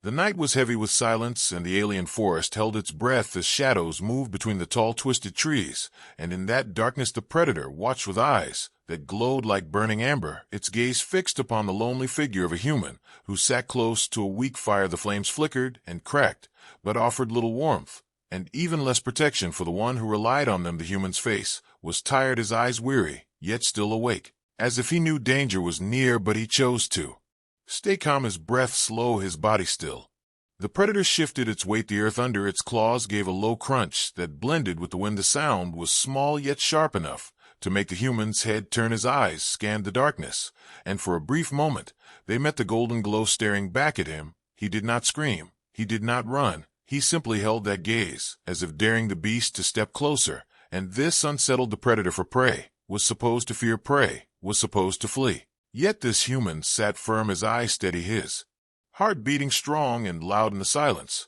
The night was heavy with silence, and the alien forest held its breath as shadows moved between the tall, twisted trees, and in that darkness the predator watched with eyes that glowed like burning amber, its gaze fixed upon the lonely figure of a human who sat close to a weak fire. The flames flickered and cracked, but offered little warmth, and even less protection for the one who relied on them. The human's face was tired, his eyes weary, yet still awake, as if he knew danger was near, but he chose to stay calm, his breath slow, his body still. The predator shifted its weight. The earth under its claws gave a low crunch that blended with the wind. The sound was small yet sharp enough to make the human's head turn. His eyes scanned the darkness, and for a brief moment they met the golden glow staring back at him. He did not scream. He did not run. He simply held that gaze, as if daring the beast to step closer, and this unsettled the predator, for prey was supposed to fear, prey was supposed to flee. Yet this human sat firm, his eyes steady, his heart beating strong and loud in the silence.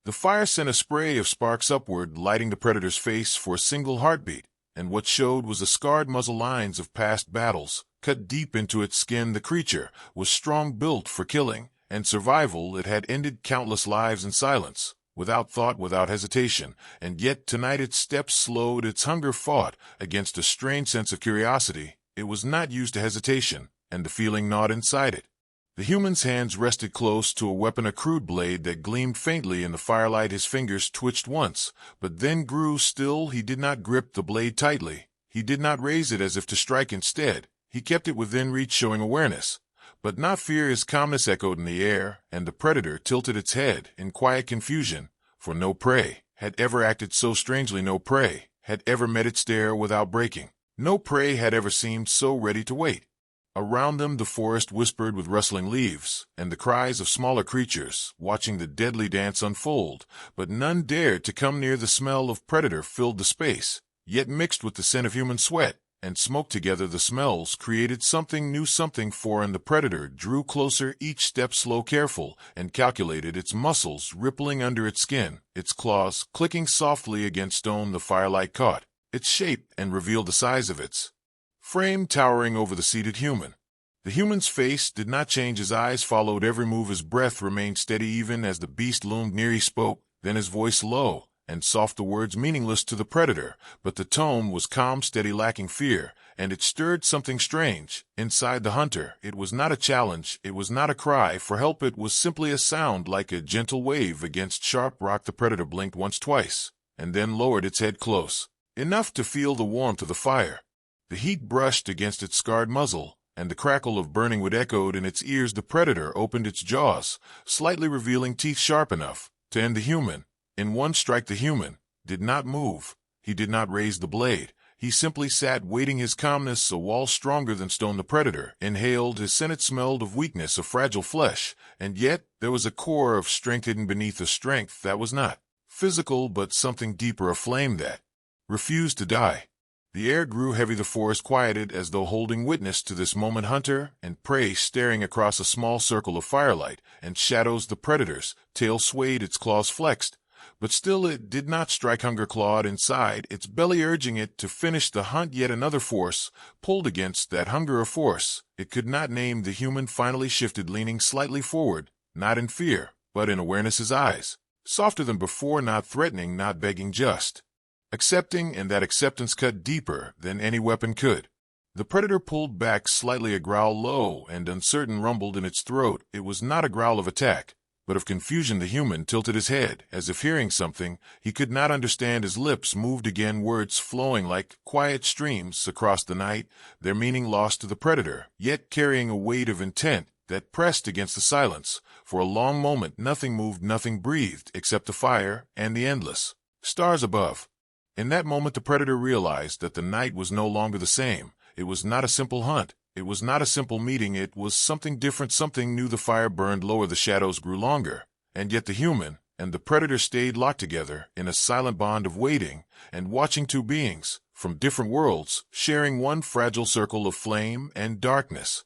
The fire sent a spray of sparks upward, lighting the predator's face for a single heartbeat, and what showed was the scarred muzzle lines of past battles, cut deep into its skin. The creature was strong, built for killing and survival. It had ended countless lives in silence, without thought, without hesitation, and yet tonight its steps slowed, its hunger fought against a strange sense of curiosity. It was not used to hesitation, and the feeling gnawed inside it. The human's hands rested close to a weapon, a crude blade that gleamed faintly in the firelight. His fingers twitched once, but then grew still. He did not grip the blade tightly. He did not raise it as if to strike. Instead, he kept it within reach, showing awareness, but not fear. His calmness echoed in the air, and the predator tilted its head in quiet confusion, for no prey had ever acted so strangely. No prey had ever met its stare without breaking. No prey had ever seemed so ready to wait. Around them the forest whispered with rustling leaves and the cries of smaller creatures, watching the deadly dance unfold, but none dared to come near. The smell of predator filled the space, yet mixed with the scent of human sweat and smoke. Together the smells created something new, something foreign. The predator drew closer, each step slow, careful, and calculated, its muscles rippling under its skin, its claws clicking softly against stone. The firelight caught its shape and revealed the size of its frame, towering over the seated human. The human's face did not change. His eyes followed every move. His breath remained steady even as the beast loomed near. He spoke, then his voice low and soft, the words meaningless to the predator, but the tone was calm, steady, lacking fear, and it stirred something strange inside the hunter. It was not a challenge. It was not a cry for help. It was simply a sound, like a gentle wave against sharp rock. The predator blinked once, twice, and then lowered its head close enough to feel the warmth of the fire. The heat brushed against its scarred muzzle, and the crackle of burning wood echoed in its ears. The predator opened its jaws, slightly revealing teeth sharp enough to end the human in one strike. The human did not move. He did not raise the blade. He simply sat, waiting, his calmness a wall stronger than stone. The predator inhaled. His scent smelled of weakness, of fragile flesh, and yet there was a core of strength hidden beneath, a strength that was not physical but something deeper, a flame that refused to die. The air grew heavy. The forest quieted as though holding witness to this moment. Hunter and prey staring across a small circle of firelight and shadows. The predator's tail swayed, its claws flexed, but still it did not strike. Hunger clawed inside, its belly urging it to finish the hunt. Yet another force pulled against that hunger, a force it could not name. The human finally shifted, leaning slightly forward, not in fear, but in awareness. His eyes, softer than before, not threatening, not begging, just accepting, and that acceptance cut deeper than any weapon could. The predator pulled back slightly, a growl low and uncertain rumbled in its throat. It was not a growl of attack, but of confusion. The human tilted his head, as if hearing something he could not understand. His lips moved again, words flowing like quiet streams across the night, their meaning lost to the predator, yet carrying a weight of intent that pressed against the silence. For a long moment nothing moved, nothing breathed, except the fire and the endless stars above. In that moment the predator realized that the night was no longer the same. It was not a simple hunt. It was not a simple meeting. It was something different, something new. The fire burned lower, the shadows grew longer, and yet the human and the predator stayed locked together in a silent bond of waiting and watching, two beings from different worlds, sharing one fragile circle of flame and darkness.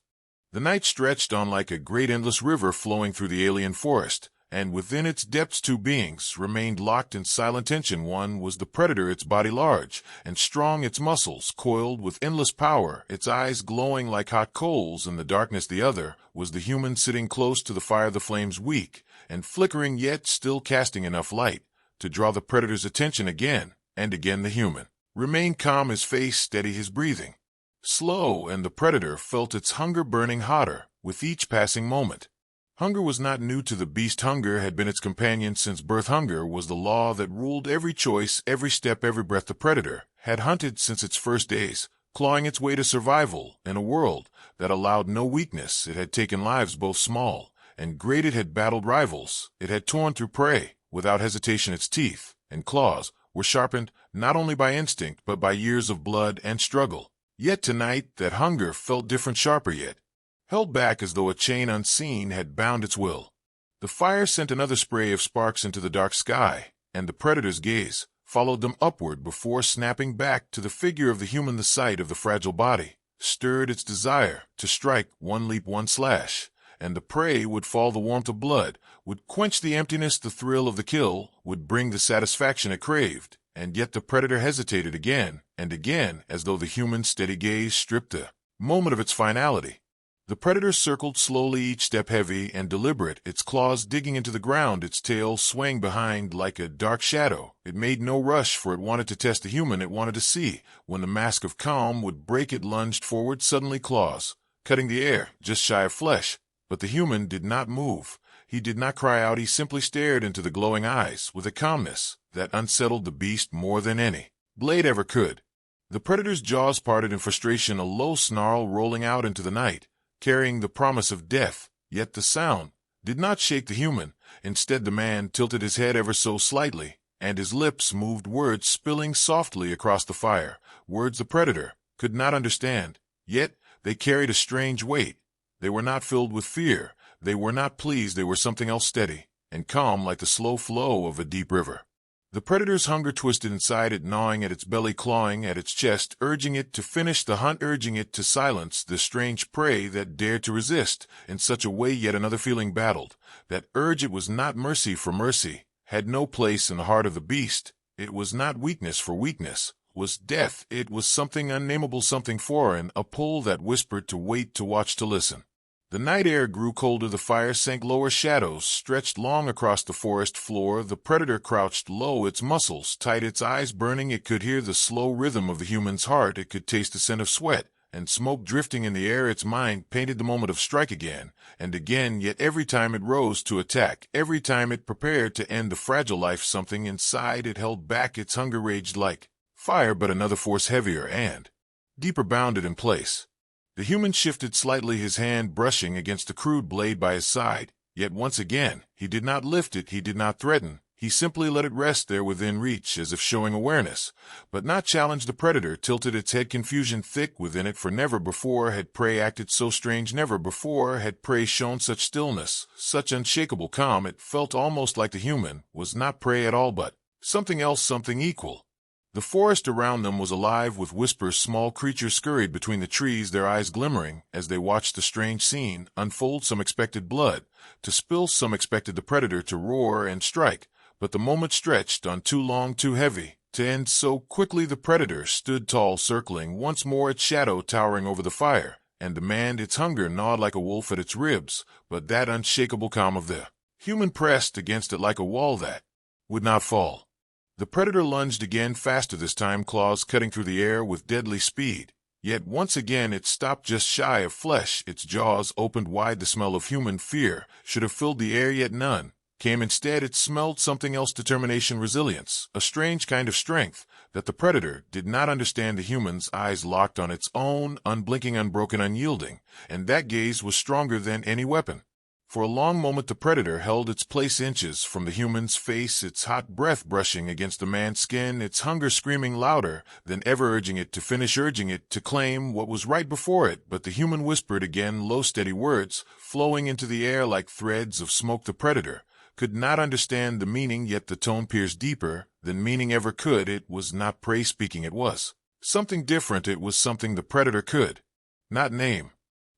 The night stretched on like a great endless river flowing through the alien forest, and within its depths two beings remained locked in silent tension. One was the predator, its body large and strong, its muscles coiled with endless power, its eyes glowing like hot coals in the darkness. The other was the human, sitting close to the fire, the flames weak and flickering yet still casting enough light to draw the predator's attention again, and again the human remained calm, his face steady, his breathing slow, and the predator felt its hunger burning hotter with each passing moment. Hunger was not new to the beast. Hunger had been its companion since birth. Hunger was the law that ruled every choice, every step, every breath. The predator had hunted since its first days, clawing its way to survival in a world that allowed no weakness. It had taken lives both small and great. It had battled rivals. It had torn through prey without hesitation. Its teeth and claws were sharpened not only by instinct but by years of blood and struggle. Yet tonight that hunger felt different, sharper yet, held back as though a chain unseen had bound its will. The fire sent another spray of sparks into the dark sky, and the predator's gaze followed them upward before snapping back to the figure of the human. The sight of the fragile body stirred its desire to strike. One leap, one slash, and the prey would fall. The warmth of blood would quench the emptiness. The thrill of the kill would bring the satisfaction it craved. And yet the predator hesitated again and again, as though the human's steady gaze stripped the moment of its finality. The predator circled slowly, each step heavy and deliberate, its claws digging into the ground, its tail swaying behind like a dark shadow. It made no rush, for it wanted to test the human. It wanted to see when the mask of calm would break. It lunged forward, suddenly claws cutting the air just shy of flesh. But the human did not move. He did not cry out. He simply stared into the glowing eyes with a calmness that unsettled the beast more than any blade ever could. The predator's jaws parted in frustration, a low snarl rolling out into the night, carrying the promise of death. Yet the sound did not shake the human. Instead, the man tilted his head ever so slightly, and his lips moved, words spilling softly across the fire, words the predator could not understand. Yet they carried a strange weight. They were not filled with fear. They were not pleased. They were something else, steady and calm like the slow flow of a deep river. The predator's hunger twisted inside it, gnawing at its belly, clawing at its chest, urging it to finish the hunt, urging it to silence the strange prey that dared to resist in such a way. Yet another feeling battled that urge. It was not mercy, for mercy had no place in the heart of the beast. It was not weakness, for weakness was death. It was something unnameable, something foreign, a pull that whispered to wait, to watch, to listen. The night air grew colder, the fire sank lower, shadows stretched long across the forest floor. The predator crouched low, its muscles tight, its eyes burning. It could hear the slow rhythm of the human's heart. It could taste the scent of sweat and smoke drifting in the air. Its mind painted the moment of strike again and again, yet every time it rose to attack, every time it prepared to end the fragile life, something inside it held back. Its hunger raged like fire, but another force heavier and deeper bound it in place. The human shifted slightly, his hand brushing against the crude blade by his side. Yet once again, he did not lift it, he did not threaten. He simply let it rest there within reach, as if showing awareness, but not challenge. The predator tilted its head, confusion thick within it, for never before had prey acted so strange. Never before had prey shown such stillness, such unshakable calm. It felt almost like the human was not prey at all, but something else, something equal. The forest around them was alive with whispers. Small creatures scurried between the trees, their eyes glimmering as they watched the strange scene unfold. Some expected blood to spill, some expected the predator to roar and strike, but the moment stretched on, too long, too heavy to end so quickly. The predator stood tall, circling once more, its shadow towering over the fire, and the man, its hunger gnawed like a wolf at its ribs, but that unshakable calm of the human pressed against it like a wall that would not fall. The predator lunged again, faster this time, claws cutting through the air with deadly speed. Yet once again it stopped just shy of flesh, its jaws opened wide. The smell of human fear should have filled the air, yet none came. Instead, it smelled something else, determination, resilience, a strange kind of strength that the predator did not understand. The human's eyes locked on its own, unblinking, unbroken, unyielding, and that gaze was stronger than any weapon. For a long moment the predator held its place, inches from the human's face, its hot breath brushing against the man's skin, its hunger screaming louder than ever, urging it to finish, urging it to claim what was right before it. But the human whispered again, low, steady words flowing into the air like threads of smoke. The predator could not understand the meaning, yet the tone pierced deeper than meaning ever could. It was not prey speaking, it was something different. It was something the predator could not name.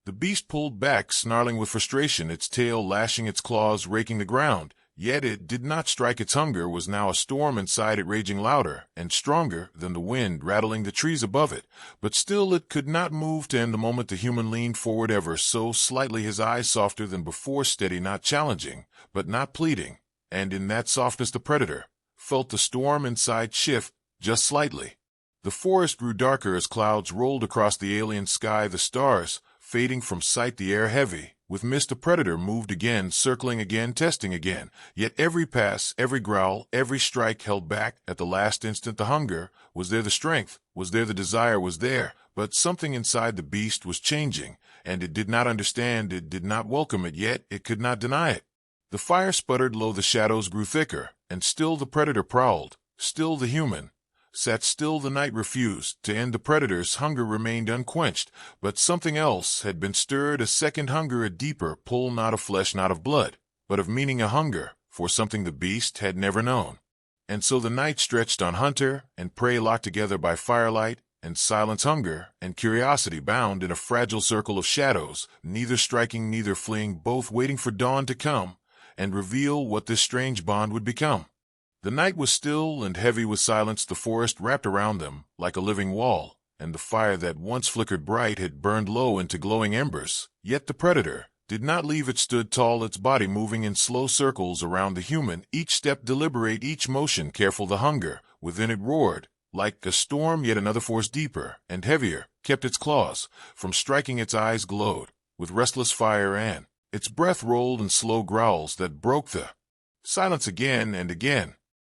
The beast pulled back, snarling with frustration, its tail lashing, its claws raking the ground. Yet it did not strike. Its hunger was now a storm inside it, raging louder and stronger than the wind rattling the trees above it. But still it could not move to end. The moment the human leaned forward ever so slightly, his eyes softer than before, steady, not challenging, but not pleading. And in that softness the predator felt the storm inside shift just slightly. The forest grew darker as clouds rolled across the alien sky, the stars fading from sight, the air heavy with mist. The predator moved again, circling again, testing again. Yet every pass, every growl, every strike held back. At the last instant the hunger was there, the strength was there, the desire was there. But something inside the beast was changing, and it did not understand, it did not welcome it, yet it could not deny it. The fire sputtered low, the shadows grew thicker, and still the predator prowled. Still the human sat still. The night refused to end. The predator's hunger remained unquenched, but something else had been stirred, a second hunger, a deeper pull, not of flesh, not of blood, but of meaning, a hunger for something the beast had never known. And so the night stretched on. Hunter and prey locked together by firelight and silence, hunger and curiosity bound in a fragile circle of shadows, neither striking, neither fleeing, both waiting for dawn to come and reveal what this strange bond would become. The night was still and heavy with silence. The forest wrapped around them like a living wall, and the fire that once flickered bright had burned low into glowing embers. Yet the predator did not leave. It stood tall, its body moving in slow circles around the human, each step deliberate, each motion careful. The hunger within it roared like a storm. Yet another force, deeper and heavier, kept its claws from striking. Its eyes glowed with restless fire, and its breath rolled in slow growls that broke the silence again and again.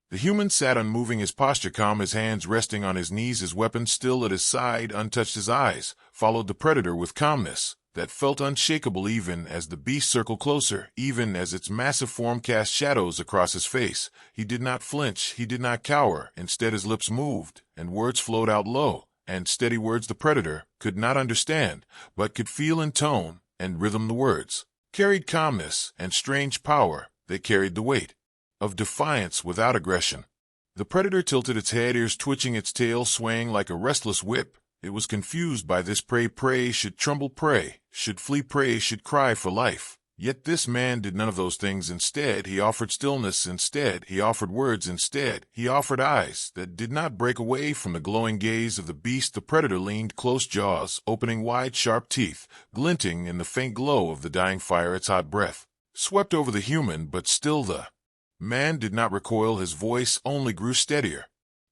The human sat unmoving, his posture calm, his hands resting on his knees, his weapon still at his side, untouched. His eyes followed the predator with calmness that felt unshakable, even as the beast circled closer, even as its massive form cast shadows across his face. He did not flinch, he did not cower. Instead his lips moved, and words flowed out low and steady, words the predator could not understand, but could feel in tone and rhythm. The words carried calmness and strange power. They carried the weight of defiance without aggression. The predator tilted its head, ears twitching, its tail swaying like a restless whip. It was confused by this prey. Prey should tremble, prey should flee, prey should cry for life. Yet this man did none of those things. Instead, he offered stillness. Instead, he offered words. Instead, he offered eyes that did not break away from the glowing gaze of the beast. The predator leaned close, jaws opening wide, sharp teeth glinting in the faint glow of the dying fire. Its hot breath swept over the human, but still the man did not recoil. His voice only grew steadier.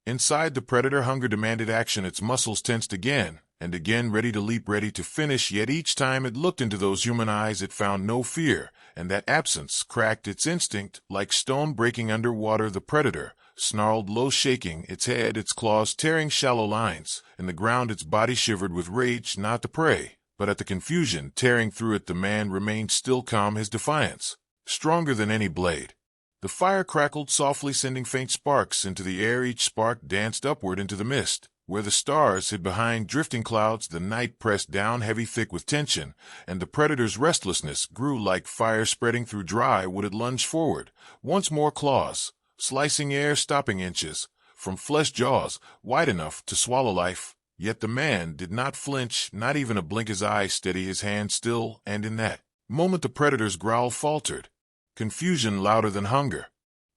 Inside the predator, hunger demanded action. Its muscles tensed again and again, ready to leap, ready to finish. Yet each time it looked into those human eyes, it found no fear, and that absence cracked its instinct like stone breaking under water. The predator snarled low, shaking its head, its claws tearing shallow lines in the ground. Its body shivered with rage, not the prey, but at the confusion tearing through it. The man remained still, calm, his defiance stronger than any blade. The fire crackled softly, sending faint sparks into the air. Each spark danced upward into the mist, where the stars hid behind drifting clouds. The night pressed down heavy, thick with tension, and the predator's restlessness grew like fire spreading through dry wood. It lunged forward, once more, claws slicing air, stopping inches from flesh, jaws wide enough to swallow life. Yet the man did not flinch, not even a blink, his eyes steady, his hand still. And in that moment the predator's growl faltered, confusion louder than hunger.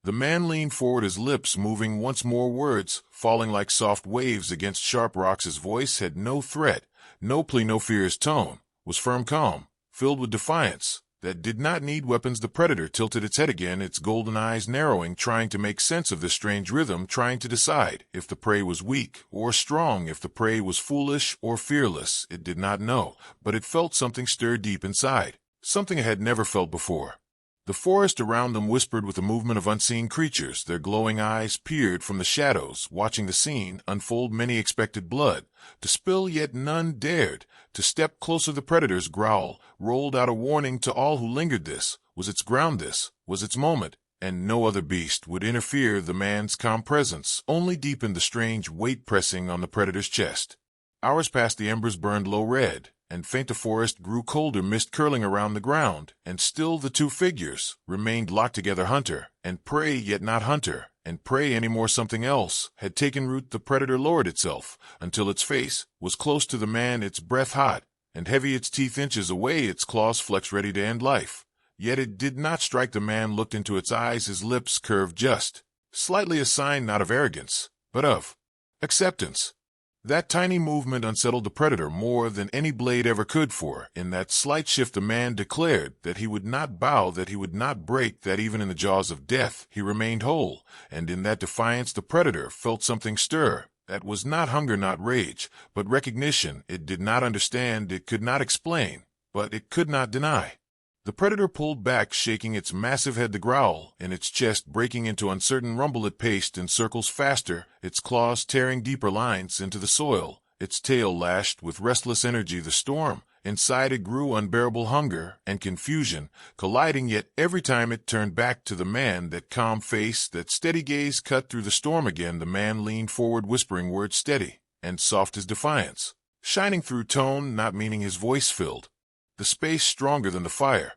The man leaned forward, his lips moving once more, words falling like soft waves against sharp rocks. His voice had no threat, no plea, no fear. His tone was firm, calm, filled with defiance that did not need weapons. The predator tilted its head again, its golden eyes narrowing, trying to make sense of this strange rhythm, trying to decide if the prey was weak or strong, if the prey was foolish or fearless. It did not know, but it felt something stir deep inside, something it had never felt before. The forest around them whispered with the movement of unseen creatures. Their glowing eyes peered from the shadows, watching the scene unfold. Many expected blood to spill, yet none dared to step closer. The predator's growl rolled out a warning to all who lingered. This was its ground, this was its moment, and no other beast would interfere. The man's calm presence only deepened the strange weight pressing on the predator's chest. Hours passed, the embers burned low red, and faint. The forest grew colder, mist curling around the ground, and still the two figures remained locked together. Hunter and prey, yet not hunter and prey anymore. Something else had taken root. The predator lowered itself until its face was close to the man, its breath hot and heavy, its teeth inches away, its claws flexed ready to end life. yet it did not strike. The man looked into its eyes, his lips curved just slightly, a sign not of arrogance, but of acceptance. That tiny movement unsettled the predator more than any blade ever could, for in that slight shift the man declared that he would not bow, that he would not break, that even in the jaws of death he remained whole. And in that defiance the predator felt something stir. That was not hunger, not rage, but recognition. It did not understand, it could not explain, but it could not deny. The predator pulled back, shaking its massive head. The growl in its chest breaking into uncertain rumble. It paced in circles faster, its claws tearing deeper lines into the soil, its tail lashed with restless energy. The storm inside it grew, unbearable hunger and confusion colliding, yet every time it turned back to the man, that calm face, that steady gaze cut through the storm again. The man leaned forward, whispering words steady and soft as defiance, shining through tone, not meaning. His voice filled the space stronger than the fire.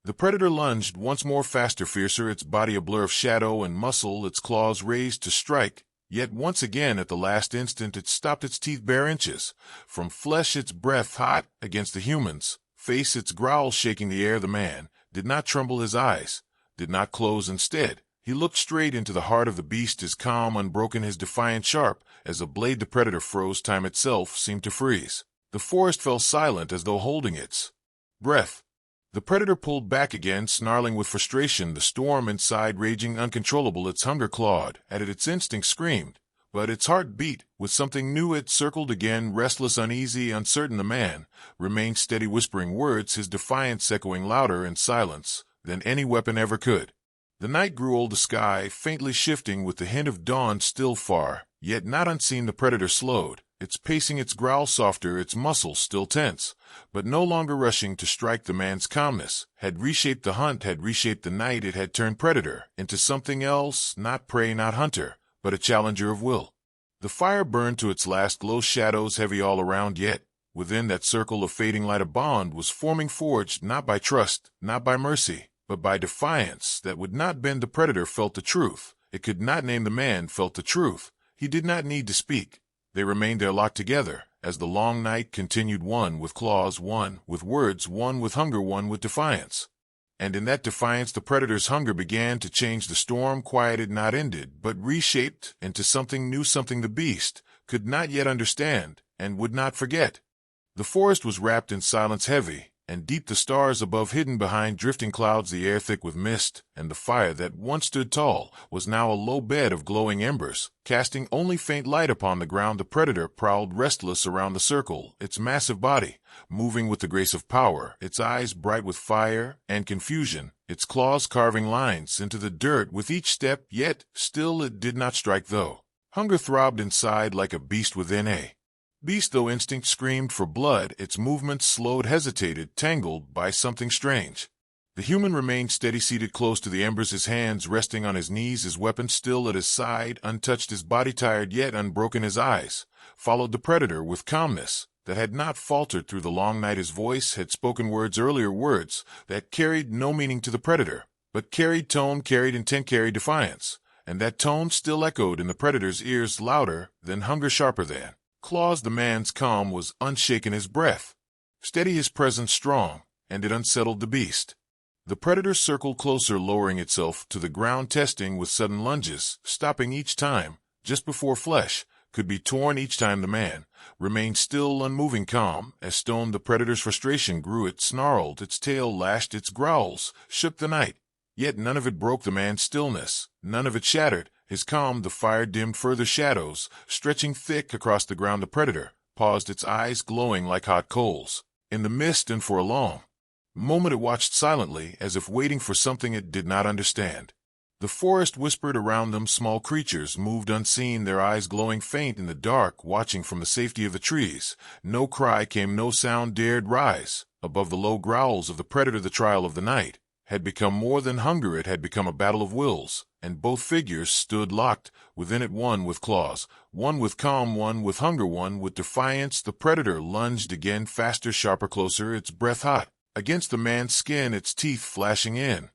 The predator lunged once more, faster, fiercer, its body a blur of shadow and muscle, its claws raised to strike. Yet once again, at the last instant, it stopped, its teeth bare inches from flesh, its breath hot against the human's face, its growl shaking the air. The man did not tremble, his eyes did not close. Instead, he looked straight into the heart of the beast, his calm unbroken, his defiance sharp as a blade. The predator froze. Time itself seemed to freeze. The forest fell silent as though holding its breath. The predator pulled back again, snarling with frustration, the storm inside raging uncontrollable. Its hunger clawed at it, its instinct screamed, but its heart beat with something new. It circled again, restless, uneasy, uncertain. The man remained steady, whispering words, his defiance echoing louder in silence than any weapon ever could. The night grew old, the sky faintly shifting with the hint of dawn still far, yet not unseen. The predator slowed its pacing, its growl softer, its muscles still tense, but no longer rushing to strike. The man's calmness had reshaped the hunt, had reshaped the night. It had turned predator into something else, not prey, not hunter, but a challenger of will. The fire burned to its last glow, shadows heavy all around, yet within that circle of fading light a bond was forming, forged not by trust, not by mercy, but by defiance that would not bend. The predator felt the truth. It could not name. The man felt the truth. He did not need to speak. They remained there, locked together, as the long night continued, one with claws, one with words, one with hunger, one with defiance. And in that defiance the predator's hunger began to change. The storm quieted, not ended, but reshaped into something new, something the beast could not yet understand and would not forget. The forest was wrapped in silence, heavy and deep, the stars above hidden behind drifting clouds, the air thick with mist, and the fire that once stood tall was now a low bed of glowing embers, casting only faint light upon the ground. The predator prowled restless around the circle, its massive body moving with the grace of power, its eyes bright with fire and confusion, its claws carving lines into the dirt with each step, yet still it did not strike, though hunger throbbed inside like a beast within a beast. Though instinct screamed for blood, its movements slowed, hesitated, tangled by something strange. The human remained steady, seated close to the embers, his hands resting on his knees, his weapon still at his side, untouched, his body tired yet unbroken. His eyes followed the predator with calmness that had not faltered through the long night. His voice had spoken words earlier, words that carried no meaning to the predator, but carried tone, carried intent, carried defiance. And that tone still echoed in the predator's ears, louder than hunger, sharper than claws. The man's calm was unshaken, his breath steady, his presence strong, and it unsettled the beast. The predator circled closer, lowering itself to the ground, testing with sudden lunges, stopping each time, just before flesh could be torn. Each time the man remained still, unmoving, calm as stone. The predator's frustration grew. It snarled, its tail lashed, its growls shook the night. Yet none of it broke the man's stillness, none of it shattered his calm. The fire dimmed, further shadows stretching thick across the ground. The predator paused, its eyes glowing like hot coals in the mist, and for a long moment it watched silently, as if waiting for something it did not understand. The forest whispered around them, small creatures moved unseen, their eyes glowing faint in the dark, watching from the safety of the trees. No cry came, no sound dared rise above the low growls of the predator. The trial of the night had become more than hunger, it had become a battle of wills, and both figures stood locked within it, one with claws, one with calm, one with hunger, one with defiance. The predator lunged again, faster, sharper, closer, its breath hot against the man's skin, its teeth flashing in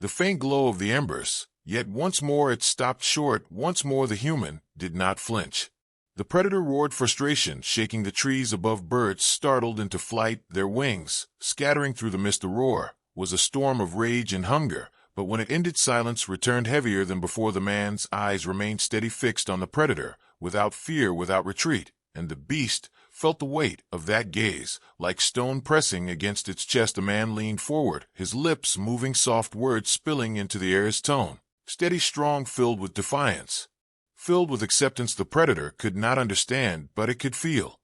the faint glow of the embers. Yet once more it stopped short, once more the human did not flinch. The predator roared, frustration shaking the trees above, birds startled into flight, their wings scattering through the mist. The roar was a storm of rage and hunger, but when it ended, silence returned heavier than before. The man's eyes remained steady, fixed on the predator, without fear, without retreat, and the beast felt the weight of that gaze, like stone pressing against its chest. The man leaned forward, his lips moving, soft words spilling into the air, his tone steady, strong, filled with defiance, filled with acceptance. The predator could not understand, but it could feel.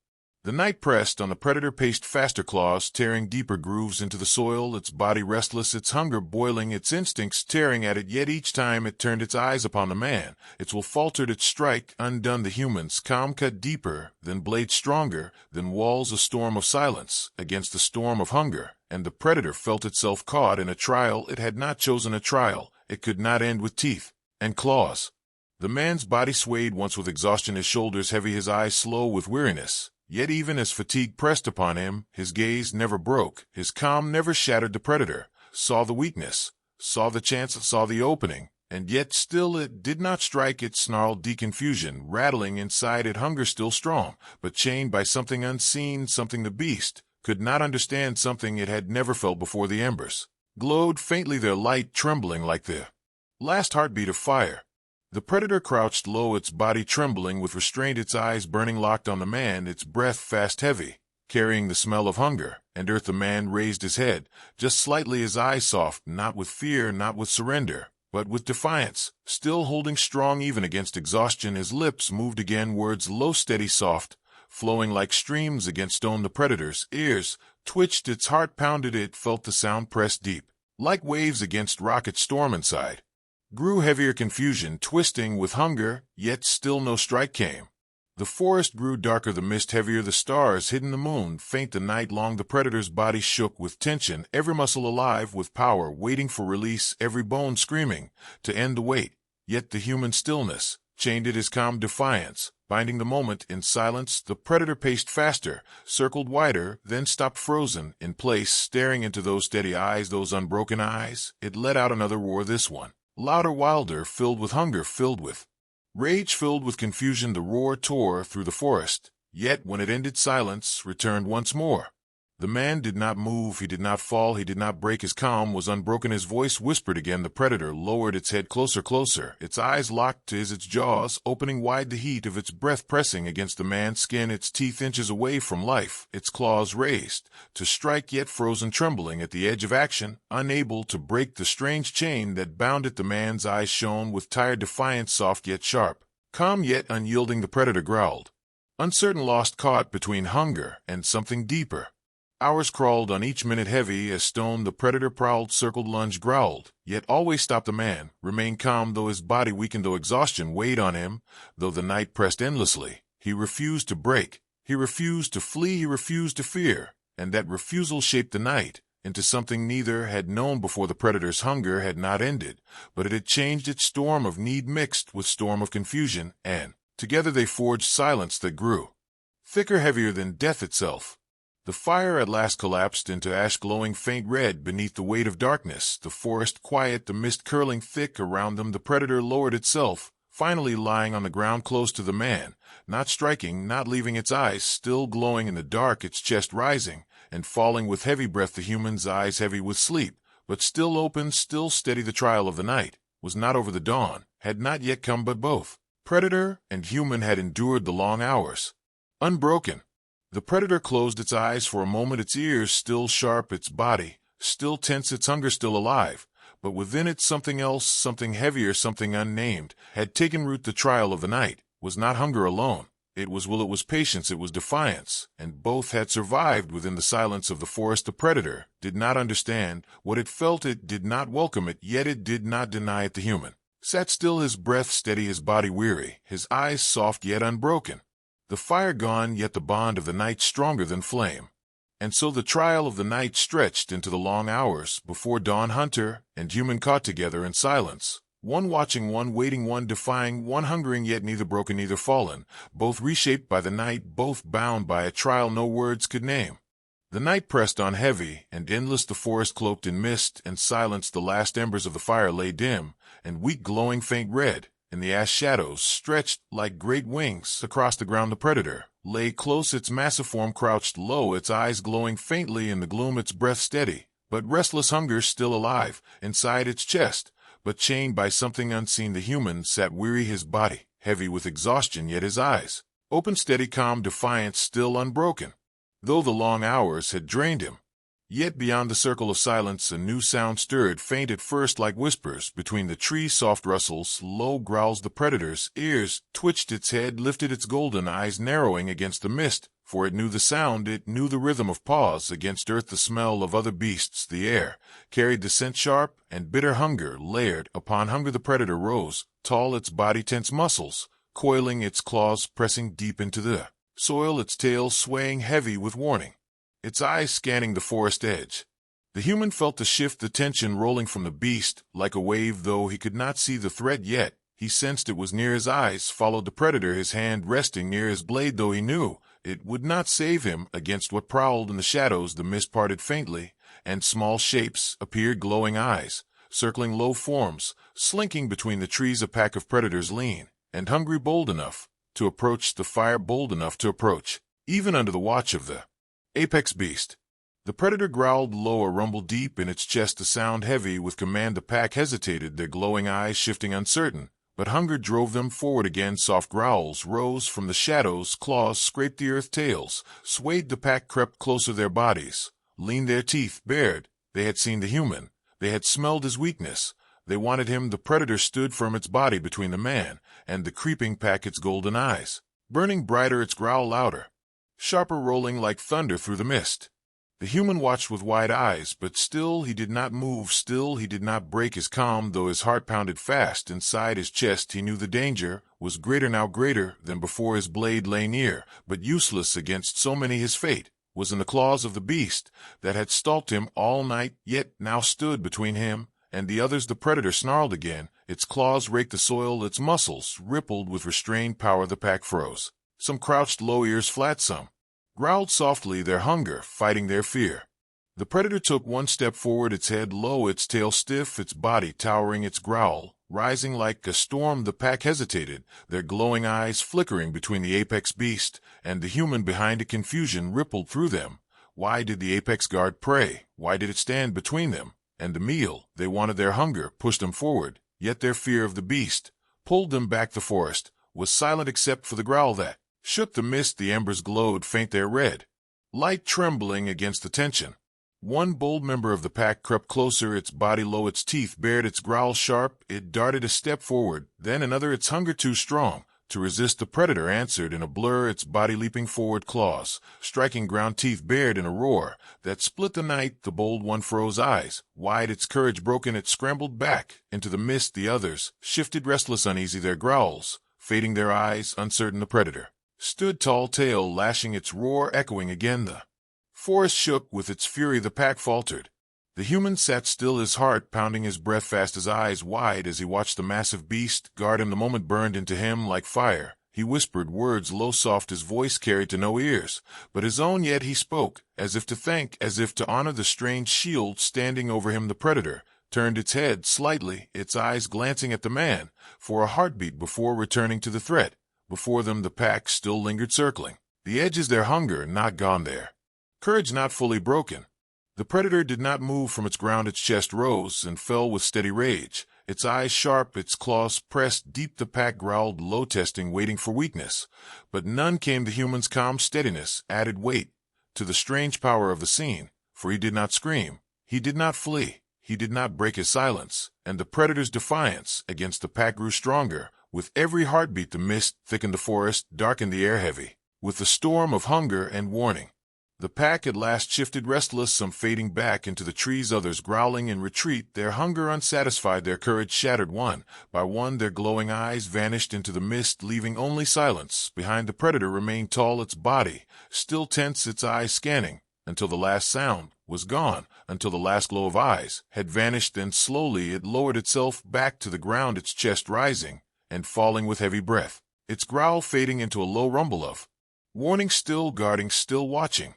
The night pressed on the predator, paced faster, claws tearing deeper grooves into the soil, its body restless, its hunger boiling, its instincts tearing at it. Yet each time it turned its eyes upon the man, its will faltered, its strike undone. The human's calm cut deeper, then blade stronger, than walls. A storm of silence against the storm of hunger, and the predator felt itself caught in a trial it had not chosen, a trial it could not end with teeth and claws. The man's body swayed once with exhaustion, his shoulders heavy, his eyes slow with weariness. Yet even as fatigue pressed upon him, his gaze never broke, his calm never shattered. The predator saw the weakness, saw the chance, saw the opening, and yet still it did not strike. It snarled, confusion rattling inside it, hunger still strong, but chained by something unseen, something the beast could not understand, something it had never felt before. The embers glowed faintly, their light trembling like the last heartbeat of fire. The predator crouched low, its body trembling with restraint, its eyes burning, locked on the man, its breath fast, heavy, carrying the smell of hunger and earth. The man raised his head, just slightly, his eyes soft, not with fear, not with surrender, but with defiance, still holding strong even against exhaustion. His lips moved again, words low, steady, soft, flowing like streams against stone. The predator's ears twitched, its heart pounded, it felt the sound press deep, like waves against rock. Its storm inside grew heavier, confusion twisting with hunger, yet still no strike came. The forest grew darker, the mist heavier, the stars hidden, the moon faint. The night long, the predator's body shook with tension, every muscle alive with power, waiting for release, every bone screaming to end the wait. Yet the human stillness chained it, his calm defiance binding the moment. In silence, the predator paced faster, circled wider, then stopped, frozen in place, staring into those steady eyes, those unbroken eyes. It let out another roar, this one louder, wilder, filled with hunger, filled with rage, filled with confusion. The roar tore through the forest, yet when it ended, silence returned once more. The man did not move, he did not fall, he did not break. His calm was unbroken. His voice whispered again. The predator lowered its head, closer, closer, its eyes locked to his, its jaws opening wide, the heat of its breath pressing against the man's skin, its teeth inches away from life, its claws raised to strike, yet frozen, trembling at the edge of action, unable to break the strange chain that bound it. The man's eyes shone with tired defiance, soft yet sharp, calm yet unyielding. The predator growled, uncertain, lost, caught between hunger and something deeper. Hours crawled on, each minute heavy as stone. The predator prowled, circled, lunged, growled, yet always stopped. The man remained calm, though his body weakened, though exhaustion weighed on him, though the night pressed endlessly. He refused to break, he refused to flee, he refused to fear, and that refusal shaped the night into something neither had known before. The predator's hunger had not ended, but it had changed, its storm of need mixed with storm of confusion, and together they forged silence that grew thicker, heavier than death itself. The fire at last collapsed into ash, glowing faint red beneath the weight of darkness, the forest quiet, the mist curling thick around them. The predator lowered itself, finally lying on the ground close to the man, not striking, not leaving, its eyes still glowing in the dark, its chest rising and falling with heavy breath. The human's eyes heavy with sleep, but still open, still steady. The trial of the night was not over, the dawn had not yet come, but both predator and human had endured the long hours unbroken. The predator closed its eyes for a moment, its ears still sharp, its body still tense, its hunger still alive, but within it something else, something heavier, something unnamed, had taken root. The trial of the night was not hunger alone, it was will, it was patience, it was defiance, and both had survived within the silence of the forest. The predator did not understand what it felt, it did not welcome it, yet it did not deny it. The human sat still, his breath steady, his body weary, his eyes soft yet unbroken. The fire gone, yet the bond of the night stronger than flame. And so the trial of the night stretched into the long hours before dawn. Hunter and human caught together in silence, one watching, one waiting, one defying, one hungering, yet neither broken, neither fallen, both reshaped by the night, both bound by a trial no words could name. The night pressed on heavy and endless, the forest cloaked in mist and silence. The last embers of the fire lay dim and weak, glowing faint red, and the ash shadows stretched like great wings across the ground. The predator lay close, its massive form crouched low, its eyes glowing faintly in the gloom, its breath steady, But restless hunger still alive, inside its chest, but chained by something unseen. The human sat weary, his body heavy with exhaustion, yet his eyes open, steady, calm, defiance still unbroken, though the long hours had drained him. Yet beyond the circle of silence a new sound stirred, faint at first like whispers between the trees, soft rustles, low growls. The predator's ears twitched, its head lifted, its golden eyes narrowing against the mist, for it knew the sound, it knew the rhythm of paws against earth, the smell of other beasts. The air carried the scent, sharp and bitter, hunger layered upon hunger. The predator rose, tall, its body tense, muscles coiling, its claws pressing deep into the soil, its tail swaying heavy with warning, its eyes scanning the forest edge. The human felt the shift, the tension rolling from the beast like a wave. Though he could not see the threat yet, he sensed it was near. His eyes followed the predator, his hand resting near his blade, though he knew it would not save him against what prowled in the shadows. The mist parted faintly, and small shapes appeared, glowing eyes circling low forms, slinking between the trees. A pack of predators, lean and hungry, bold enough to approach the fire, bold enough to approach even under the watch of the apex beast. The predator growled low, a rumble deep in its chest, a sound heavy with command. The pack hesitated, their glowing eyes shifting, uncertain, but hunger drove them forward again. Soft growls rose from the shadows, claws scraped the earth, tails swayed. The pack crept closer, their bodies leaned, their teeth bared. They had seen the human, they had smelled his weakness, they wanted him. The predator stood firm, its body between the man and the creeping pack, its golden eyes burning brighter, its growl louder, sharper, rolling like thunder through the mist. The human watched with wide eyes, but still he did not move, still he did not break his calm. Though his heart pounded fast inside his chest, he knew the danger was greater now, greater than before. His blade lay near, but useless against so many. His fate was in the claws of the beast that had stalked him all night, yet now stood between him and the others. The predator snarled again, its claws raked the soil, its muscles rippled with restrained power. The pack froze. Some crouched low, ears flat, some growled softly, their hunger fighting their fear. The predator took one step forward, its head low, its tail stiff, its body towering, its growl rising like a storm. The pack hesitated, their glowing eyes flickering between the apex beast and the human behind it. Confusion rippled through them. Why did the apex guard pray? Why did it stand between them and the meal? They wanted, their hunger pushed them forward, yet their fear of the beast pulled them back. The forest was silent except for the growl that shook the mist. The embers glowed faint, their red light trembling against the tension. One bold member of the pack crept closer, its body low, its teeth bared, its growl sharp. It darted a step forward, then another, its hunger too strong to resist. The predator answered in a blur, its body leaping forward, claws striking ground, teeth bared in a roar that split the night. The bold one froze, eyes wide, its courage broken. It scrambled back into the mist. The others shifted, restless, uneasy, their growls fading, their eyes uncertain. The predator stood tall, tail lashing, its roar echoing again. The forest shook with its fury. The pack faltered. The human sat still, his heart pounding, his breath fast, his eyes wide as he watched the massive beast guard him. The moment burned into him like fire. He whispered words low, soft, his voice carried to no ears but his own, yet he spoke as if to thank, as if to honor the strange shield standing over him. The predator turned its head slightly, its eyes glancing at the man for a heartbeat before returning to the threat. Before them the pack still lingered, circling the edges, their hunger not gone, their courage not fully broken. The predator did not move from its ground, its chest rose and fell with steady rage, its eyes sharp, its claws pressed deep. The pack growled low, testing, waiting for weakness, but none came. The human's calm steadiness added weight to the strange power of the scene, for he did not scream, he did not flee, he did not break his silence, and the predator's defiance against the pack grew stronger. With every heartbeat the mist thickened, the forest darkened, the air heavy with the storm of hunger and warning. The pack at last shifted, restless, some fading back into the trees, others growling in retreat, their hunger unsatisfied, their courage shattered. One by one their glowing eyes vanished into the mist, leaving only silence behind. The predator remained tall, its body still tense, its eyes scanning until the last sound was gone, until the last glow of eyes had vanished. Then slowly it lowered itself back to the ground, its chest rising and falling with heavy breath, its growl fading into a low rumble of warning, still guarding, still watching.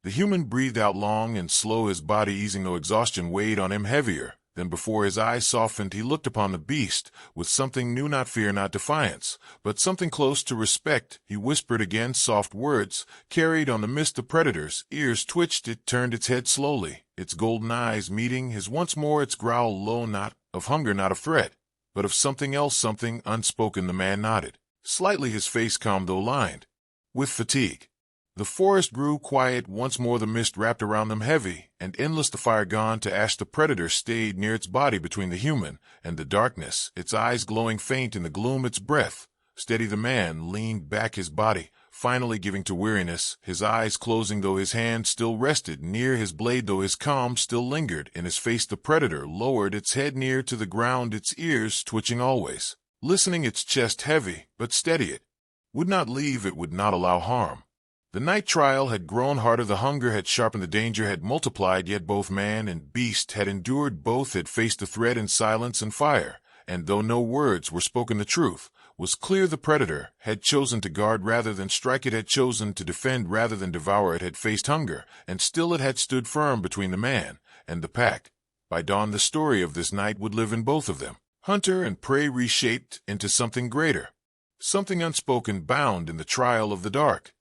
The human breathed out long and slow, his body easing, no exhaustion weighed on him heavier Then before his eyes softened, he looked upon the beast with something new, not fear, not defiance, but something close to respect. He whispered again, soft words carried on the mist. The predator's ears twitched. It turned its head slowly, its golden eyes meeting his once more. Its growl low, not of hunger, not of threat, but of something else, something unspoken. The man nodded slightly, his face calm though lined with fatigue. The forest grew quiet once more. The mist wrapped around them heavy and endless, the fire gone to ash. The predator stayed near its body between the human and the darkness, its eyes glowing faint in the gloom, its breath steady. The man leaned back, his body finally giving to weariness, his eyes closing though his hand still rested near his blade, though his calm still lingered in his face. The predator lowered its head near to the ground, its ears twitching always, listening, its chest heavy but steady. It would not leave, it would not allow harm. The night trial had grown harder, the hunger had sharpened, the danger had multiplied, yet both man and beast had endured, both had faced the threat in silence and fire, and though no words were spoken, the truth was clear. The predator had chosen to guard rather than strike, it had chosen to defend rather than devour, it had faced hunger, and still it had stood firm between the man and the pack. By dawn the story of this night would live in both of them, hunter and prey reshaped into something greater, something unspoken, bound in the trial of the dark.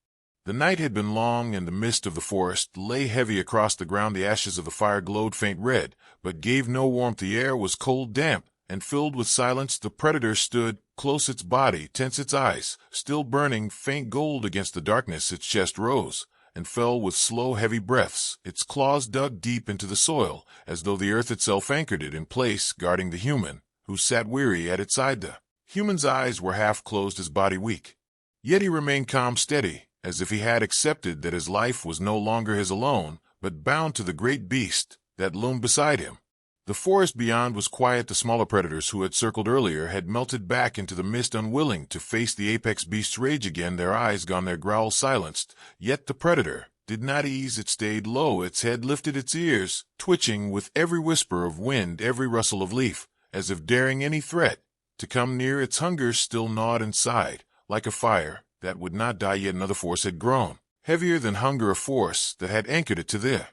The night had been long, and the mist of the forest lay heavy across the ground. The ashes of the fire glowed faint red, but gave no warmth. The air was cold, damp, and filled with silence. The predator stood close, its body tense, its eyes still burning faint gold against the darkness. Its chest rose and fell with slow, heavy breaths. Its claws dug deep into the soil, as though the earth itself anchored it in place, guarding the human who sat weary at its side. The human's eyes were half closed, his body weak, yet he remained calm, steady, as if he had accepted that his life was no longer his alone, but bound to the great beast that loomed beside him. The forest beyond was quiet. The smaller predators who had circled earlier had melted back into the mist, unwilling to face the apex beast's rage again, their eyes gone, their growls silenced. Yet the predator did not ease, it stayed low, its head lifted, its ears twitching with every whisper of wind, every rustle of leaf, as if daring any threat to come near. Its hunger still gnawed inside, like a fire that would not die. Yet another force had grown, heavier than hunger, a force that had anchored it to the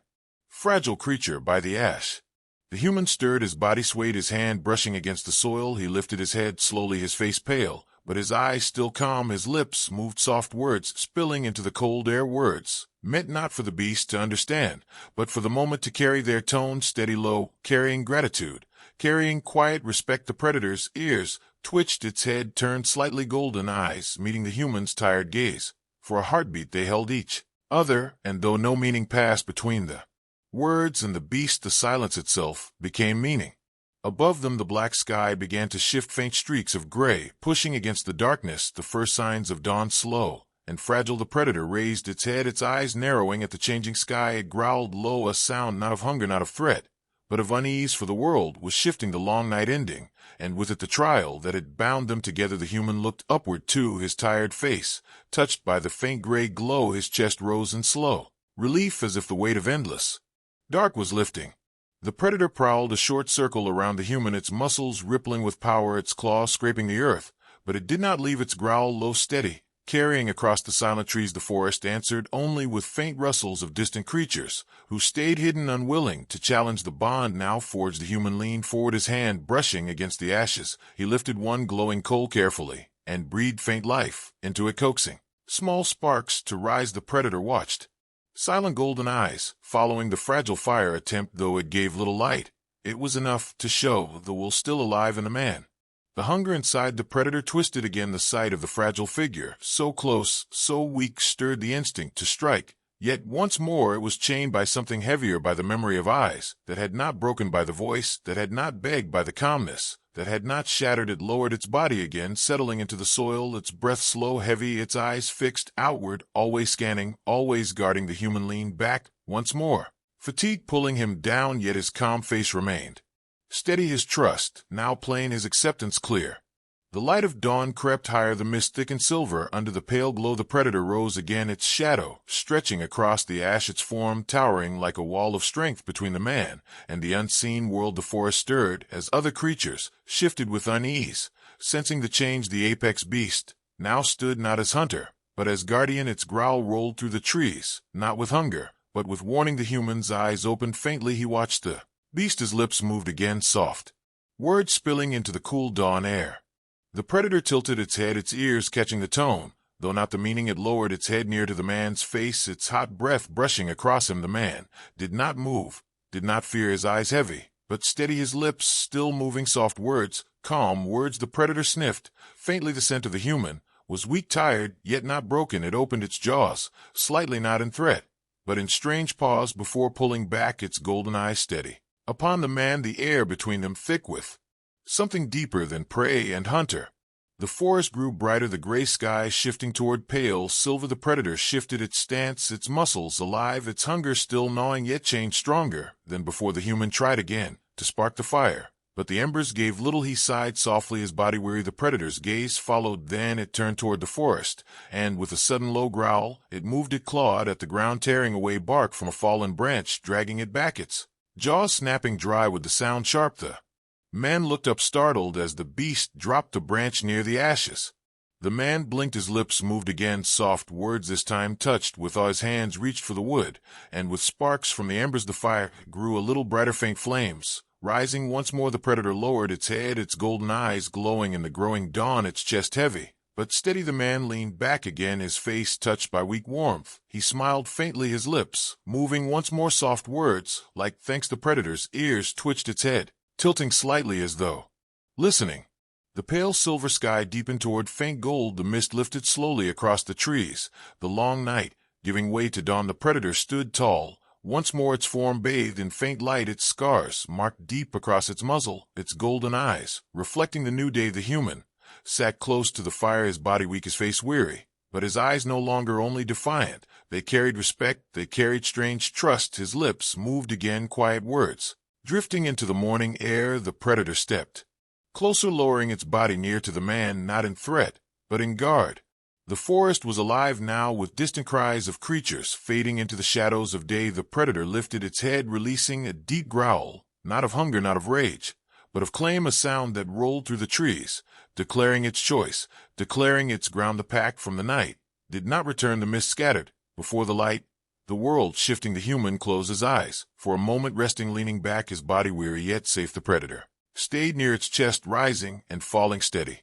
fragile creature by the ash. The human stirred, his body swayed, his hand brushing against the soil. He lifted his head slowly, his face pale, but his eyes still calm. His lips moved, soft words spilling into the cold air, words meant not for the beast to understand, but for the moment to carry, their tone steady, low, carrying gratitude, carrying quiet respect. The predator's ears twitched, its head turned slightly, golden eyes meeting the human's tired gaze. For a heartbeat they held each other, and though no meaning passed between the words and the beast, the silence itself became meaning. Above them the black sky began to shift, faint streaks of gray pushing against the darkness, the first signs of dawn. Slow and fragile the predator raised its head, its eyes narrowing at the changing sky. It growled low, a sound not of hunger, not of threat, but of unease, for the world was shifting, the long night ending, and with it the trial that had bound them together. The human looked upward too, his tired face touched by the faint gray glow. His chest rose in slow relief, as if the weight of endless dark was lifting. The predator prowled a short circle around the human, its muscles rippling with power, its claws scraping the earth, but it did not leave its growl low, steady, carrying across the silent trees. The forest answered only with faint rustles of distant creatures, who stayed hidden, unwilling to challenge the bond now forged. The human leaned forward, his hand brushing against the ashes. He lifted one glowing coal carefully, and breathed faint life into it, coaxing small sparks to rise. The predator watched, silent golden eyes following the fragile fire attempt. Though it gave little light, it was enough to show the will still alive in the man. The hunger inside the predator twisted again. The sight of the fragile figure, so close, so weak, stirred the instinct to strike. Yet once more it was chained by something heavier, by the memory of eyes that had not broken, by the voice that had not begged, by the calmness that had not shattered. It lowered its body again, settling into the soil, its breath slow, heavy, its eyes fixed outward, always scanning, always guarding. The human leaned back once more, fatigue pulling him down, yet his calm face remained steady, his trust now plain, his acceptance clear. The light of dawn crept higher, the mist thickened silver under the pale glow. The predator rose again, its shadow stretching across the ash, its form towering like a wall of strength between the man and the unseen world. The forest stirred as other creatures shifted with unease, sensing the change. The apex beast now stood not as hunter, but as guardian. Its growl rolled through the trees, not with hunger, but with warning. The human's eyes opened faintly. He watched the Beast's lips moved again soft, words spilling into the cool dawn air. The predator tilted its head, its ears catching the tone, though not the meaning. It lowered its head near to the man's face, its hot breath brushing across him. The man did not move, did not fear, his eyes heavy, but steady, his lips still moving. Soft words, calm words. The predator sniffed, faintly. The scent of the human was weak, tired, yet not broken. It opened its jaws, slightly, not in threat, but in strange pause, before pulling back, its golden eyes steady upon the man, the air between them thick with something deeper than prey and hunter. The forest grew brighter, the gray sky shifting toward pale silver. The predator shifted its stance, its muscles alive, its hunger still gnawing, yet changed stronger than before. The human tried again to spark the fire, but the embers gave little. He sighed softly, his body weary. The predator's gaze followed, then it turned toward the forest, and with a sudden low growl, it moved. It clawed at the ground, tearing away bark from a fallen branch, dragging it back, its jaws snapping dry with the sound sharp. The man looked up, startled, as the beast dropped a branch near the ashes. The man blinked, his lips moved again, soft words this time touched with awe. His hands reached for the wood, and with sparks from the embers the fire grew a little brighter. Faint flames rising once more. The predator lowered its head, its golden eyes glowing in the growing dawn, its chest heavy but steady. The man leaned back again, his face touched by weak warmth. He smiled faintly, his lips moving once more. Soft words like thanks. The predator's ears twitched, its head tilting slightly as though listening. The pale silver sky deepened toward faint gold. The mist lifted slowly across the trees, the long night giving way to dawn. The predator stood tall once more, its form bathed in faint light, its scars marked deep across its muzzle, its golden eyes reflecting the new day. The human sat close to the fire, his body weak, his face weary, but his eyes no longer only defiant. They carried respect, they carried strange trust. His lips moved again, quiet words drifting into the morning air. The predator stepped closer, lowering its body near to the man, not in threat, but in guard. The forest was alive now with distant cries of creatures fading into the shadows of day. The predator lifted its head, releasing a deep growl, not of hunger, not of rage, but of claim, a sound that rolled through the trees, declaring its choice, declaring its ground. The pack from the night did not return. The mist scattered before the light, the world shifting. The human closed his eyes, for a moment resting, leaning back, his body weary yet safe. The predator stayed near its chest, rising and falling steady,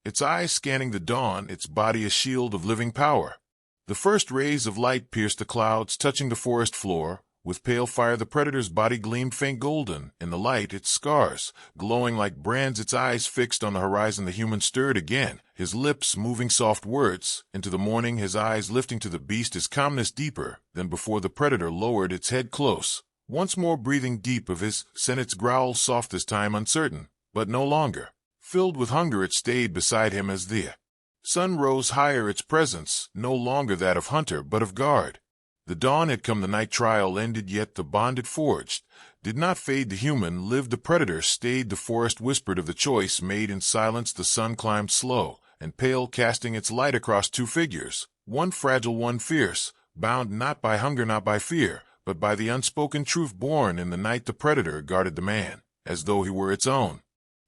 its eyes scanning the dawn, its body a shield of living power. The first rays of light pierced the clouds, touching the forest floor with pale fire. The predator's body gleamed faint golden in the light, its scars glowing like brands, its eyes fixed on the horizon. The human stirred again, his lips moving soft words into the morning, his eyes lifting to the beast, his calmness deeper than before. The predator lowered its head close, once more breathing deep of his scent, its growl soft this time, uncertain, but no longer filled with hunger. It stayed beside him as the sun rose higher, its presence no longer that of hunter but of guard. The dawn had come, the night trial ended, yet the bond it forged did not fade. The human lived, the predator stayed. The forest whispered of the choice made in silence. The sun climbed slow and pale, casting its light across two figures, one fragile, one fierce, bound not by hunger, not by fear, but by the unspoken truth born in the night. The predator guarded the man as though he were its own.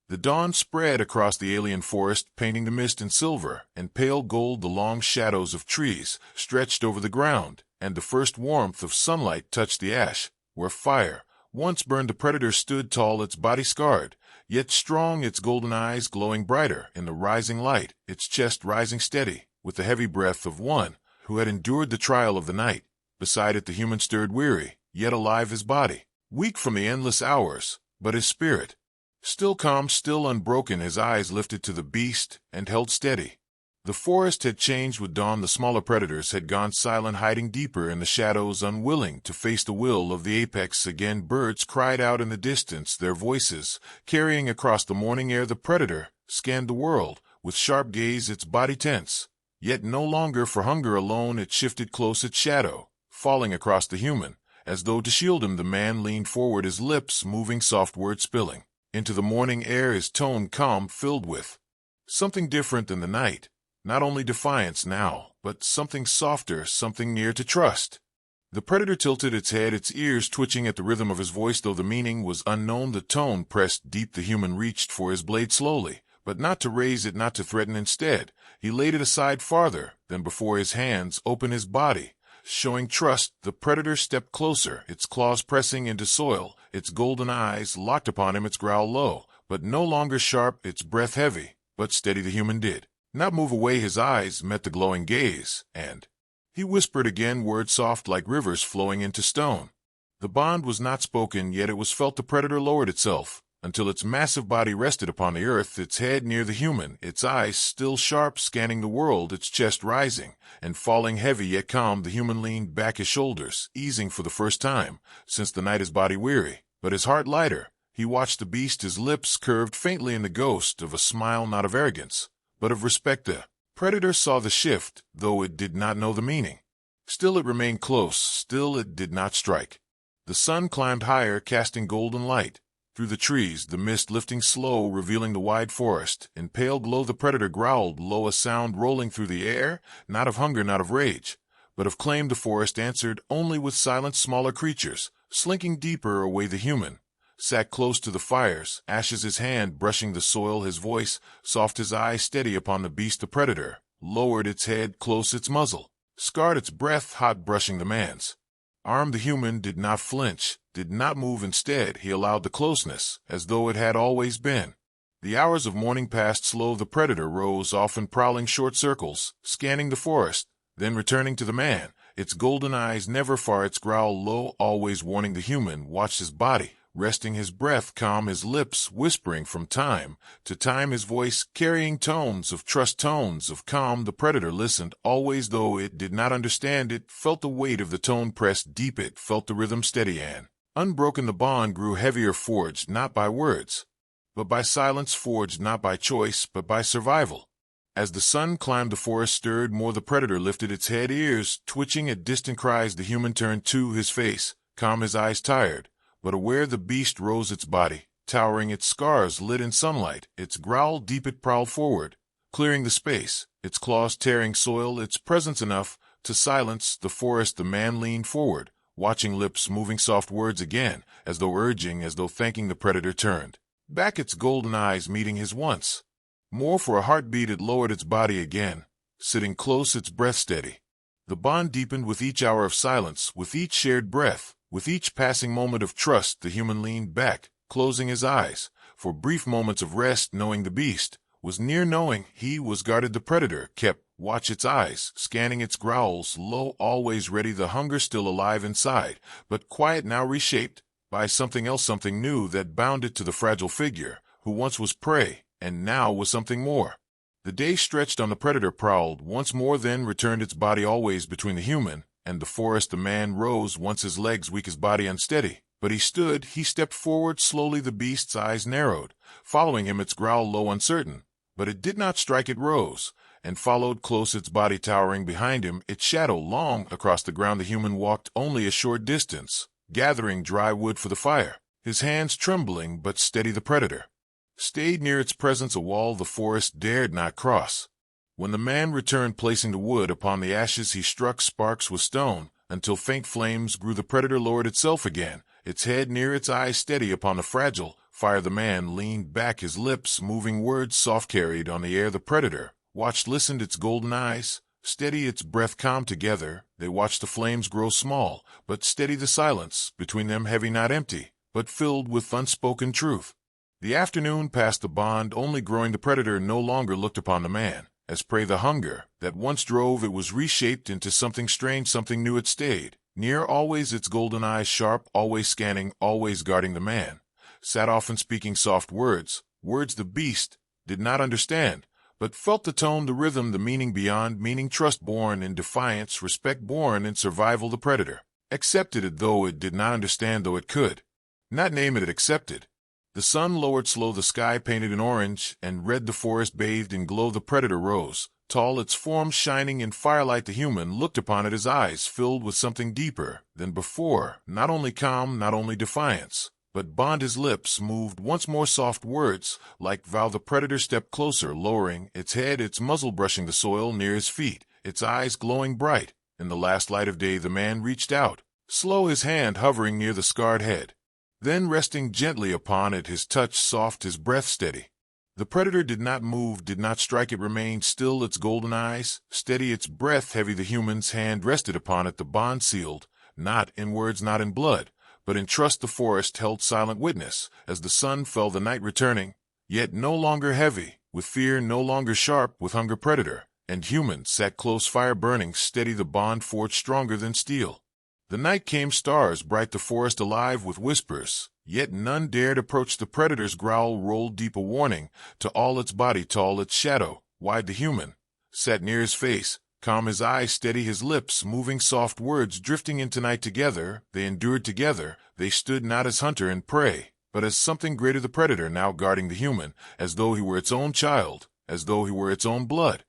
The dawn spread across the alien forest, painting the mist in silver and pale gold. The long shadows of trees stretched over the ground, and the first warmth of sunlight touched the ash where fire once burned. The predator stood tall, its body scarred, yet strong, its golden eyes glowing brighter in the rising light, its chest rising steady with the heavy breath of one who had endured the trial of the night. Beside it the human stirred, weary, yet alive, his body weak from the endless hours, but his spirit still calm, still unbroken. His eyes lifted to the beast and held steady. The forest had changed with dawn. The smaller predators had gone silent, hiding deeper in the shadows, unwilling to face the will of the apex. Again birds cried out in the distance, their voices carrying across the morning air. The predator scanned the world with sharp gaze, its body tense, yet no longer for hunger alone. It shifted close, its shadow falling across the human, as though to shield him. The man leaned forward, his lips moving, soft words spilling into the morning air, his tone calm, filled with something different than the night. Not only defiance now, but something softer, something near to trust. The predator tilted its head, its ears twitching at the rhythm of his voice, though the meaning was unknown. The tone pressed deep. The human reached for his blade slowly, but not to raise it, not to threaten. Instead, he laid it aside farther than before, his hands open, his body showing trust, the predator stepped closer, its claws pressing into soil, its golden eyes locked upon him, its growl low, but no longer sharp, its breath heavy, but steady. The human did not move away. His eyes met the glowing gaze, and he whispered again, words soft like rivers flowing into stone. The bond was not spoken, yet it was felt. The predator lowered itself until its massive body rested upon the earth, its head near the human, its eyes still sharp, scanning the world, its chest rising and falling heavy yet calm. The human leaned back, his shoulders easing for the first time since the night, his body weary, but his heart lighter. He watched the beast, his lips curved faintly in the ghost of a smile, not of arrogance, but of respect. The predator saw the shift, though it did not know the meaning. Still it remained close, still it did not strike. The sun climbed higher, casting golden light through the trees, the mist lifting slow, revealing the wide forest. In pale glow the predator growled low, a sound rolling through the air, not of hunger, not of rage, but of claim. The forest answered only with silence. Smaller creatures, slinking deeper away. The human sat close to the fires, ashes his hand brushing the soil, his voice soft, his eye steady upon the beast. The predator lowered its head close, its muzzle scarred, its breath hot, brushing the man's arm. The human did not flinch, did not move. Instead, he allowed the closeness, as though it had always been. The hours of morning passed slow. The predator rose, often prowling short circles, scanning the forest, then returning to the man, its golden eyes never far, its growl low, always warning. The human watched his body, resting, his breath calm, his lips whispering from time to time, his voice carrying tones of trust, tones of calm. The predator listened always, though it did not understand. It felt the weight of the tone pressed deep, it felt the rhythm steady and unbroken. The bond grew heavier, forged not by words, but by silence, forged not by choice, but by survival. As the sun climbed, the forest stirred more. The predator lifted its head, ears twitching at distant cries. The human turned to his face, calm, his eyes tired, but aware. The beast rose, its body towering, its scars lit in sunlight, its growl deep. It prowled forward, clearing the space, its claws tearing soil, its presence enough to silence the forest. The man leaned forward, watching, lips moving, soft words again, as though urging, as though thanking. The predator turned back, its golden eyes meeting his once more. For a heartbeat it lowered its body again, sitting close, its breath steady. The bond deepened with each hour of silence, with each shared breath, with each passing moment of trust. The human leaned back, closing his eyes for brief moments of rest, knowing the beast was near, knowing he was guarded. The predator kept watch, its eyes scanning, its growls low, always ready. The hunger still alive inside, but quiet now, reshaped by something else, something new that bound it to the fragile figure who once was prey and now was something more. The day stretched on. The predator prowled once more, then returned, its body always between the human and the forest. The man rose, once his legs weak, his body unsteady, but he stood, he stepped forward slowly. The beast's eyes narrowed, following him, its growl low, uncertain, but it did not strike. It rose and followed close, its body towering behind him, its shadow long across the ground. The human walked only a short distance, gathering dry wood for the fire, his hands trembling but steady. The predator stayed near, its presence a wall the forest dared not cross. When the man returned, placing the wood upon the ashes, he struck sparks with stone until faint flames grew. The predator lowered itself again, its head near, its eyes steady upon the fragile fire. The man leaned back, his lips moving, words soft carried on the air. The predator watched, listened, its golden eyes steady, its breath calm. Together they watched the flames grow small but steady, the silence between them heavy, not empty, but filled with unspoken truth. The afternoon passed, the bond only growing. The predator no longer looked upon the man as prey. The hunger that once drove it was reshaped into something strange, something new. It stayed near always, its golden eyes sharp, always scanning, always guarding. The man sat often speaking soft words, words the beast did not understand, but felt the tone, the rhythm, the meaning beyond meaning. Trust born in defiance, respect born in survival. The predator accepted it, though it did not understand, though it could not name it. It accepted. The sun lowered slow, the sky painted in orange and red, the forest bathed in glow. The predator rose, tall, its form shining in firelight. The human looked upon it, his eyes filled with something deeper than before, not only calm, not only defiance, but bond. His lips moved once more, soft words like vow. The predator stepped closer, lowering its head, its muzzle brushing the soil near his feet, its eyes glowing bright. In the last light of day the man reached out, slow, his hand hovering near the scarred head, then resting gently upon it, his touch soft, his breath steady. The predator did not move, did not strike. It remained still, its golden eyes steady, its breath heavy. The human's hand rested upon it, the bond sealed, not in words, not in blood, but in trust. The forest held silent witness. As the sun fell, the night returning, yet no longer heavy, with fear no longer sharp, with hunger. Predator and human sat close, fire burning steady, the bond forged stronger than steel. The night came, stars bright, the forest alive with whispers, yet none dared approach. The predator's growl rolled deep, a warning to all. Its body tall, its shadow wide. The human sat near his face, calm, his eyes steady, his lips moving, soft words drifting into night. Together they endured, together they stood, not as hunter and prey, but as something greater. The predator now guarding the human, as though he were its own child, as though he were its own blood.